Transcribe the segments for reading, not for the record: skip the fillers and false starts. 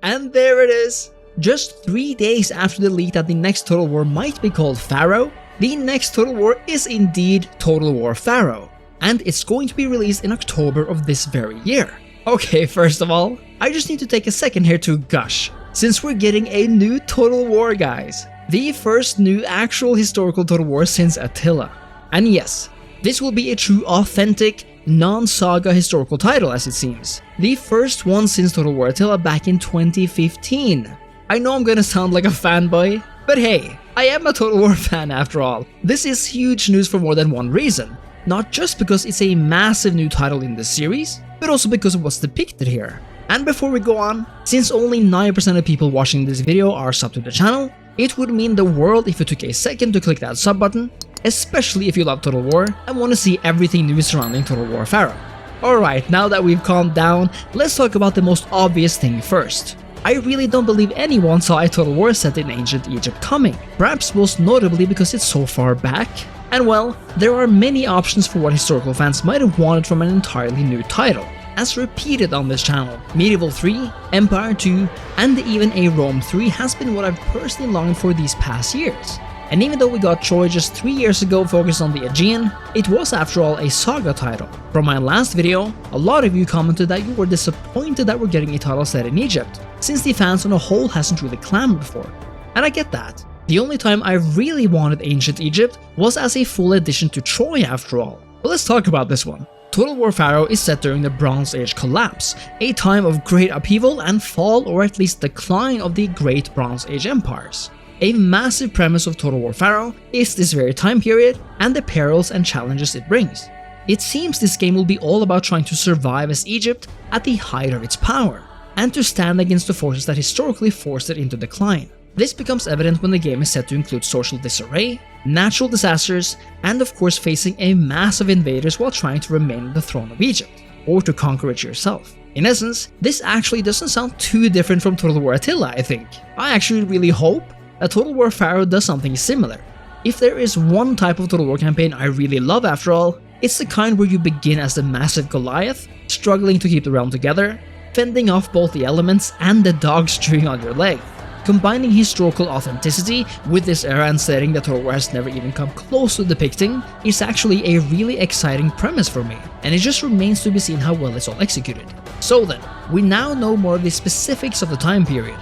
And there it is! Just 3 days after the leak that the next Total War might be called Pharaoh, the next Total War is indeed Total War Pharaoh, and it's going to be released in October of this very year. Okay, first of all, I just need to take a second here to gush, since we're getting a new Total War, guys. The first new actual historical Total War since Attila. And yes, this will be a true authentic, non-saga historical title as it seems. The first one since Total War Attila back in 2015. I know I'm gonna sound like a fanboy, but hey, I am a Total War fan after all. This is huge news for more than one reason. Not just because it's a massive new title in the series, but also because of what's depicted here. And before we go on, since only 9% of people watching this video are subbed to the channel, it would mean the world if you took a second to click that sub button, especially if you love Total War and want to see everything new surrounding Total War Pharaoh. Alright, now that we've calmed down, let's talk about the most obvious thing first. I really don't believe anyone saw a Total War set in ancient Egypt coming, perhaps most notably because it's so far back. And well, there are many options for what historical fans might have wanted from an entirely new title, as repeated on this channel. Medieval 3, Empire 2, and even a Rome 3 has been what I've personally longed for these past years. And even though we got Troy just 3 years ago focused on the Aegean, it was after all a saga title. From my last video, a lot of you commented that you were disappointed that we're getting a title set in Egypt, since the fans on a whole hasn't really clamored for it. And I get that. The only time I really wanted ancient Egypt was as a full addition to Troy after all. But let's talk about this one. Total War Pharaoh is set during the Bronze Age collapse, a time of great upheaval and fall or at least decline of the great Bronze Age empires. A massive premise of Total War Pharaoh is this very time period and the perils and challenges it brings. It seems this game will be all about trying to survive as Egypt at the height of its power, and to stand against the forces that historically forced it into decline. This becomes evident when the game is set to include social disarray, natural disasters, and of course facing a mass of invaders while trying to remain on the throne of Egypt, or to conquer it yourself. In essence, this actually doesn't sound too different from Total War Attila, I think. I actually really hope that Total War Pharaoh does something similar. If there is one type of Total War campaign I really love after all, it's the kind where you begin as the massive Goliath, struggling to keep the realm together, fending off both the elements and the dogs chewing on your leg. Combining historical authenticity with this era and setting that Total War has never even come close to depicting is actually a really exciting premise for me, and it just remains to be seen how well it's all executed. So then, we now know more of the specifics of the time period.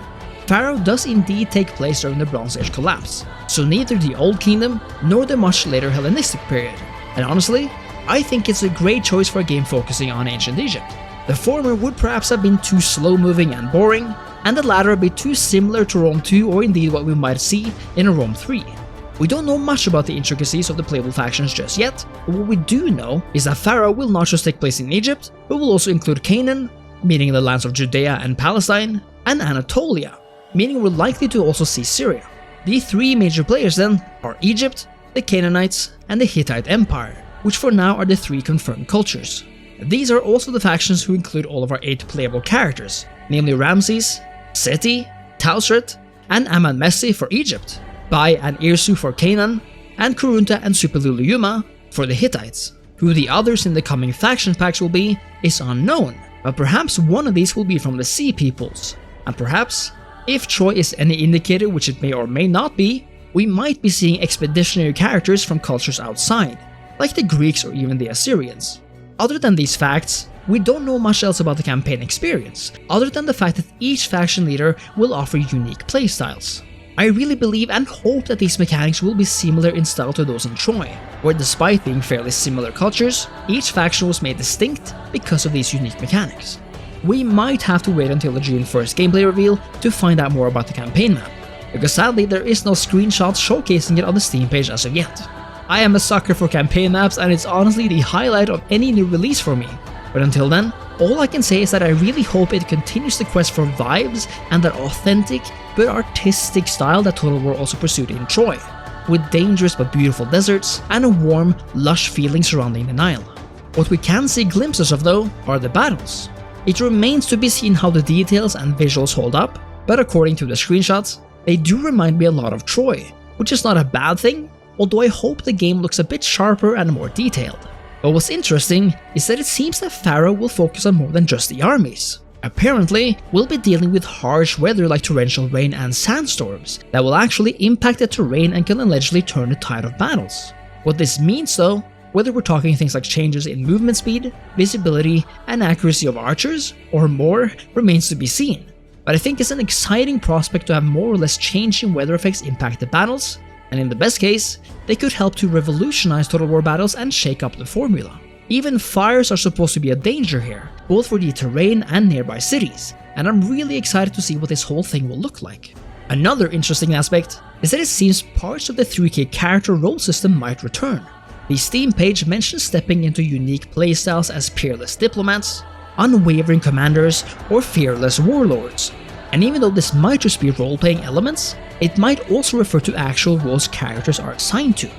Pharaoh does indeed take place during the Bronze Age collapse, so neither the Old Kingdom nor the much later Hellenistic period. And honestly, I think it's a great choice for a game focusing on ancient Egypt. The former would perhaps have been too slow-moving and boring, and the latter a bit too similar to Rome 2 or indeed what we might see in a Rome 3. We don't know much about the intricacies of the playable factions just yet, but what we do know is that Pharaoh will not just take place in Egypt, but will also include Canaan, meaning the lands of Judea and Palestine, and Anatolia, meaning we're likely to also see Syria. The three major players then are Egypt, the Canaanites, and the Hittite Empire, which for now are the three confirmed cultures. These are also the factions who include all of our 8 playable characters, namely Ramses, Seti, Tausret, and Aman-Messi for Egypt, Bai and Irsu for Canaan, and Kurunta and Supiluluyuma for the Hittites. Who the others in the coming faction packs will be is unknown, but perhaps one of these will be from the Sea Peoples, and perhaps, if Troy is any indicator, which it may or may not be, we might be seeing expeditionary characters from cultures outside, like the Greeks or even the Assyrians. Other than these facts, we don't know much else about the campaign experience, other than the fact that each faction leader will offer unique playstyles. I really believe and hope that these mechanics will be similar in style to those in Troy, where despite being fairly similar cultures, each faction was made distinct because of these unique mechanics. We might have to wait until the June 1st gameplay reveal to find out more about the campaign map, because sadly there is no screenshots showcasing it on the Steam page as of yet. I am a sucker for campaign maps and it's honestly the highlight of any new release for me, but until then, all I can say is that I really hope it continues the quest for vibes and that authentic but artistic style that Total War also pursued in Troy, with dangerous but beautiful deserts and a warm, lush feeling surrounding the Nile. What we can see glimpses of though are the battles. It remains to be seen how the details and visuals hold up, but according to the screenshots, they do remind me a lot of Troy, which is not a bad thing, although I hope the game looks a bit sharper and more detailed. But what's interesting is that it seems that Pharaoh will focus on more than just the armies. Apparently, we'll be dealing with harsh weather like torrential rain and sandstorms that will actually impact the terrain and can allegedly turn the tide of battles. What this means though, whether we're talking things like changes in movement speed, visibility, and accuracy of archers, or more, remains to be seen. But I think it's an exciting prospect to have more or less changing weather effects impact the battles, and in the best case, they could help to revolutionize Total War battles and shake up the formula. Even fires are supposed to be a danger here, both for the terrain and nearby cities, and I'm really excited to see what this whole thing will look like. Another interesting aspect is that it seems parts of the 3K character role system might return. The Steam page mentions stepping into unique playstyles as peerless diplomats, unwavering commanders, or fearless warlords. And even though this might just be role-playing elements, it might also refer to actual roles characters are assigned to.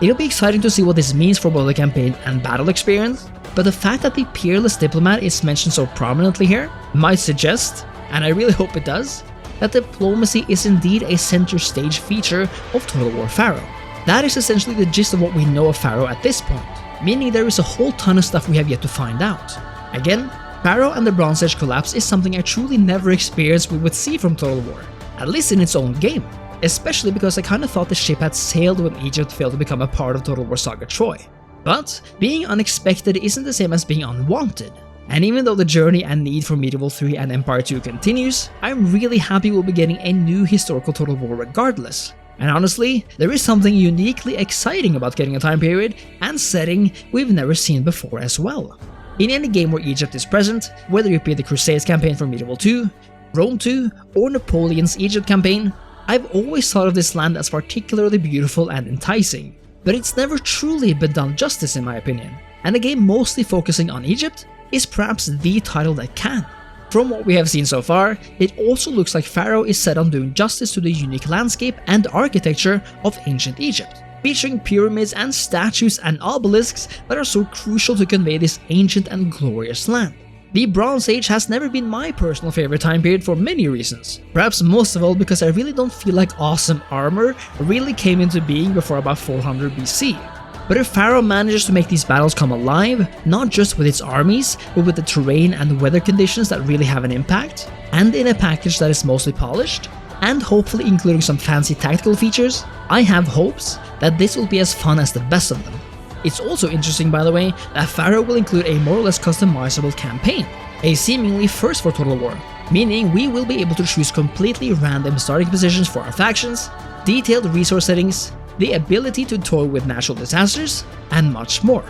It'll be exciting to see what this means for both the campaign and battle experience, but the fact that the peerless diplomat is mentioned so prominently here might suggest, and I really hope it does, that diplomacy is indeed a center stage feature of Total War Pharaoh. That is essentially the gist of what we know of Pharaoh at this point, meaning there is a whole ton of stuff we have yet to find out. Again, Pharaoh and the Bronze Age collapse is something I truly never experienced we would see from Total War, at least in its own game, especially because I kinda thought the ship had sailed when Egypt failed to become a part of Total War Saga Troy. But being unexpected isn't the same as being unwanted, and even though the journey and need for Medieval 3 and Empire 2 continues, I'm really happy we'll be getting a new historical Total War regardless. And honestly, there is something uniquely exciting about getting a time period and setting we've never seen before as well. In any game where Egypt is present, whether it be the Crusades campaign from Medieval 2, Rome 2, or Napoleon's Egypt campaign, I've always thought of this land as particularly beautiful and enticing, but it's never truly been done justice in my opinion, and a game mostly focusing on Egypt is perhaps the title that can. From what we have seen so far, it also looks like Pharaoh is set on doing justice to the unique landscape and architecture of ancient Egypt, featuring pyramids and statues and obelisks that are so crucial to convey this ancient and glorious land. The Bronze Age has never been my personal favorite time period for many reasons, perhaps most of all because I really don't feel like awesome armor really came into being before about 400 BC. But if Pharaoh manages to make these battles come alive, not just with its armies, but with the terrain and weather conditions that really have an impact, and in a package that is mostly polished, and hopefully including some fancy tactical features, I have hopes that this will be as fun as the best of them. It's also interesting, by the way, that Pharaoh will include a more or less customizable campaign, a seemingly first for Total War, meaning we will be able to choose completely random starting positions for our factions, detailed resource settings, the ability to toy with natural disasters, and much more.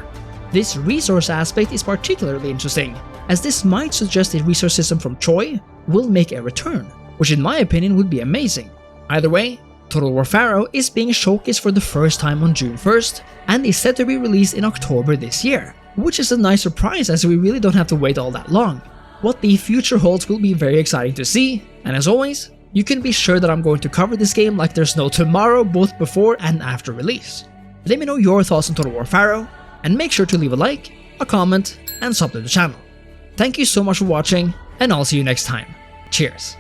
This resource aspect is particularly interesting, as this might suggest a resource system from Troy will make a return, which in my opinion would be amazing. Either way, Total War Pharaoh is being showcased for the first time on June 1st and is set to be released in October this year, which is a nice surprise as we really don't have to wait all that long. What the future holds will be very exciting to see, and as always, you can be sure that I'm going to cover this game like there's no tomorrow both before and after release. Let me know your thoughts on Total War Pharaoh, and make sure to leave a like, a comment, and sub to the channel. Thank you so much for watching, and I'll see you next time. Cheers!